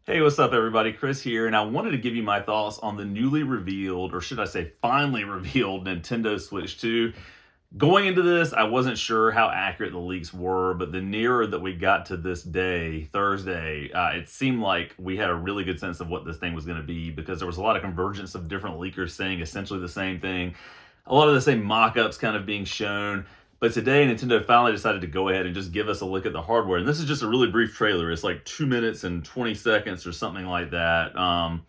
Hey, what's up, everybody? Chris here, and I wanted to give you my thoughts on the newly revealed, or should I say finally revealed, Nintendo Switch 2. Going into this, I wasn't sure how accurate the leaks were, but the nearer that we got to this day, Thursday, it seemed like we had a really good sense of what this thing was going to be because there was a lot of convergence of different leakers saying essentially the same thing. A lot of the same mock-ups kind of being shown. But today, Nintendo finally decided to go ahead and just give us a look at the hardware. And this is just a really brief trailer. It's like 2 minutes and 20 seconds or something like that. And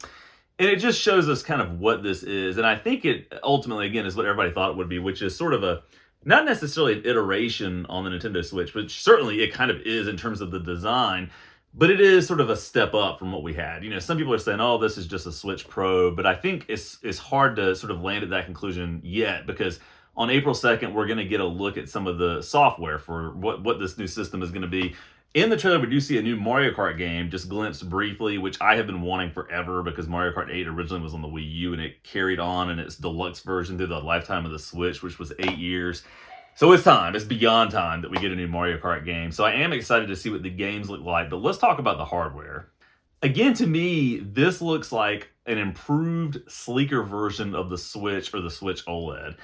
it just shows us kind of what this is. And I think it ultimately, again, is what everybody thought it would be, which is sort of a, not necessarily an iteration on the Nintendo Switch, but certainly it kind of is in terms of the design. But it is sort of a step up from what we had. You know, some people are saying, oh, this is just a Switch Pro. But I think it's hard to sort of land at that conclusion yet because on April 2nd, we're going to get a look at some of the software for what this new system is going to be. In the trailer, we do see a new Mario Kart game, just glimpsed briefly, which I have been wanting forever because Mario Kart 8 originally was on the Wii U and it carried on in its deluxe version through the lifetime of the Switch, which was 8 years. So it's time, it's beyond time that we get a new Mario Kart game. So I am excited to see what the games look like, but let's talk about the hardware. Again, to me, this looks like an improved, sleeker version of the Switch or the Switch OLED.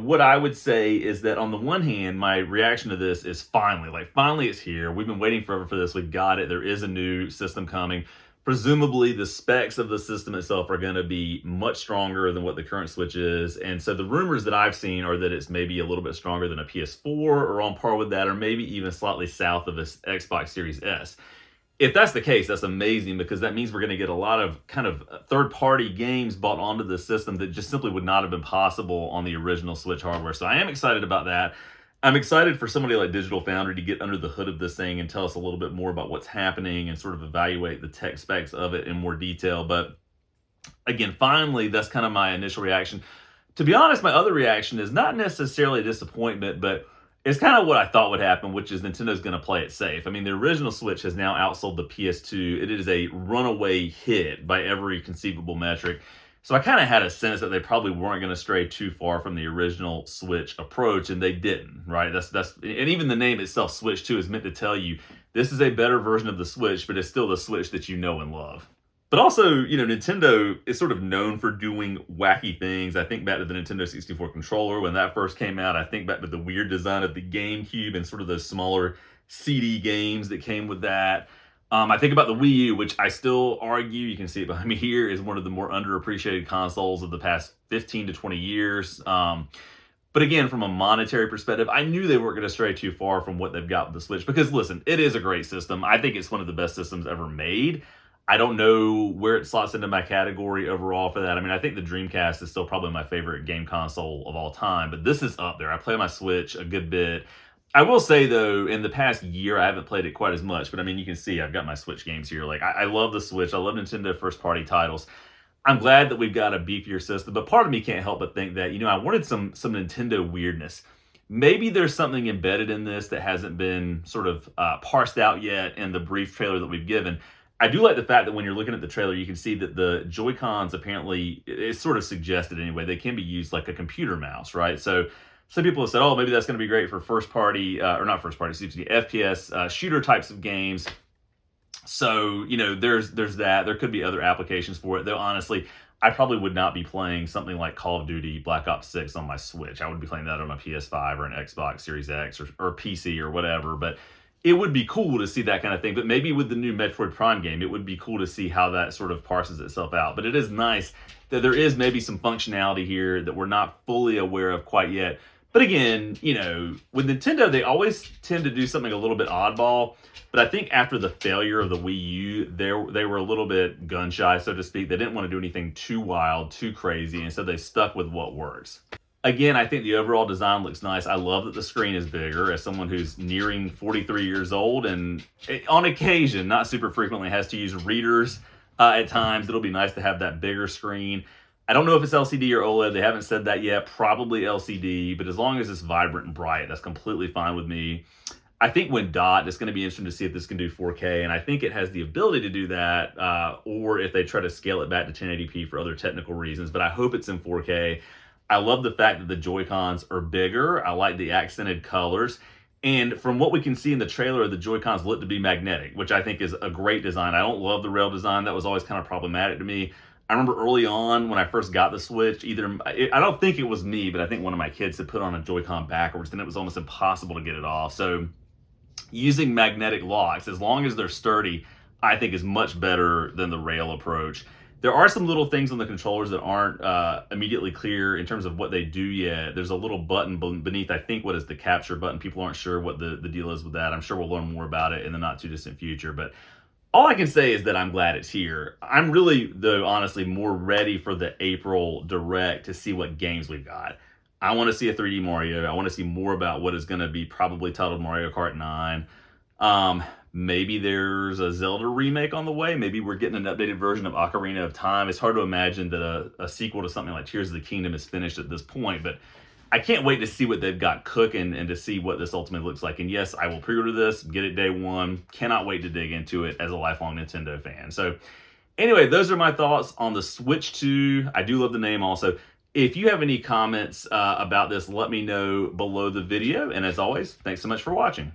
What I would say is that on the one hand, my reaction to this is finally it's here. We've been waiting forever for this. We've got it. There is a new system coming. Presumably the specs of the system itself are going to be much stronger than what the current Switch is. And so the rumors that I've seen are that it's maybe a little bit stronger than a PS4 or on par with that, or maybe even slightly south of a Xbox Series S. If that's the case, that's amazing because that means we're going to get a lot of kind of third-party games bought onto the system that just simply would not have been possible on the original Switch hardware. So I am excited about that. I'm excited for somebody like Digital Foundry to get under the hood of this thing and tell us a little bit more about what's happening and sort of evaluate the tech specs of it in more detail. But again, finally, that's kind of my initial reaction. To be honest, my other reaction is not necessarily disappointment, but it's kind of what I thought would happen, which is Nintendo's going to play it safe. I mean, the original Switch has now outsold the PS2. It is a runaway hit by every conceivable metric. So I kind of had a sense that they probably weren't going to stray too far from the original Switch approach, and they didn't, right? And even the name itself, Switch 2, is meant to tell you this is a better version of the Switch, but it's still the Switch that you know and love. But also, Nintendo is sort of known for doing wacky things. I think back to the Nintendo 64 controller when that first came out. I think back to the weird design of the GameCube and sort of those smaller CD games that came with that. I think about the Wii U, which I still argue, you can see it behind me here, is one of the more underappreciated consoles of the past 15 to 20 years. But again, from a monetary perspective, I knew they weren't going to stray too far from what they've got with the Switch because, listen, it is a great system. I think it's one of the best systems ever made. I don't know where it slots into my category overall for that. I mean, I think the Dreamcast is still probably my favorite game console of all time, but this is up there. I play my Switch a good bit. I will say, though, in the past year, I haven't played it quite as much, but I mean, you can see I've got my Switch games here. Like, I love the Switch. I love Nintendo first-party titles. I'm glad that we've got a beefier system, but part of me can't help but think that, I wanted some Nintendo weirdness. Maybe there's something embedded in this that hasn't been sort of parsed out yet in the brief trailer that we've given. I do like the fact that when you're looking at the trailer, you can see that the Joy-Cons apparently, it's sort of suggested anyway, they can be used like a computer mouse, right? So some people have said, oh, maybe that's going to be great for FPS shooter types of games. So, there's that. There could be other applications for it, though honestly, I probably would not be playing something like Call of Duty Black Ops 6 on my Switch. I would be playing that on a PS5 or an Xbox Series X or PC or whatever, but it would be cool to see that kind of thing. But maybe with the new Metroid Prime game, it would be cool to see how that sort of parses itself out. But it is nice that there is maybe some functionality here that we're not fully aware of quite yet. But again, with Nintendo, they always tend to do something a little bit oddball. But I think after the failure of the Wii U, they were a little bit gun-shy, so to speak. They didn't want to do anything too wild, too crazy, and so they stuck with what works. Again, I think the overall design looks nice. I love that the screen is bigger. As someone who's nearing 43 years old and on occasion, not super frequently, has to use readers at times, it'll be nice to have that bigger screen. I don't know if it's LCD or OLED. They haven't said that yet. Probably LCD, but as long as it's vibrant and bright, that's completely fine with me. I think when it's going to be interesting to see if this can do 4K, and I think it has the ability to do that, or if they try to scale it back to 1080p for other technical reasons, but I hope it's in 4K. I love the fact that the Joy-Cons are bigger. I like the accented colors. And from what we can see in the trailer, the Joy-Cons look to be magnetic, which I think is a great design. I don't love the rail design. That was always kind of problematic to me. I remember early on when I first got the Switch, I don't think it was me, but I think one of my kids had put on a Joy-Con backwards, and it was almost impossible to get it off. So using magnetic locks, as long as they're sturdy, I think is much better than the rail approach. There are some little things on the controllers that aren't immediately clear in terms of what they do yet. There's a little button beneath, I think, what is the capture button. People aren't sure what the deal is with that. I'm sure we'll learn more about it in the not too distant future. But all I can say is that I'm glad it's here. I'm really, though, honestly, more ready for the April Direct to see what games we've got. I want to see a 3D Mario. I want to see more about what is going to be probably titled Mario Kart 9. Maybe there's a Zelda remake on the way. Maybe we're getting an updated version of Ocarina of Time. It's hard to imagine that a sequel to something like Tears of the Kingdom is finished at this point, but I can't wait to see what they've got cooking and to see what this ultimately looks like. And yes, I will pre-order this, get it day one. Cannot wait to dig into it as a lifelong Nintendo fan. So anyway, those are my thoughts on the Switch 2. I do love the name also. If you have any comments about this, let me know below the video. And as always, thanks so much for watching.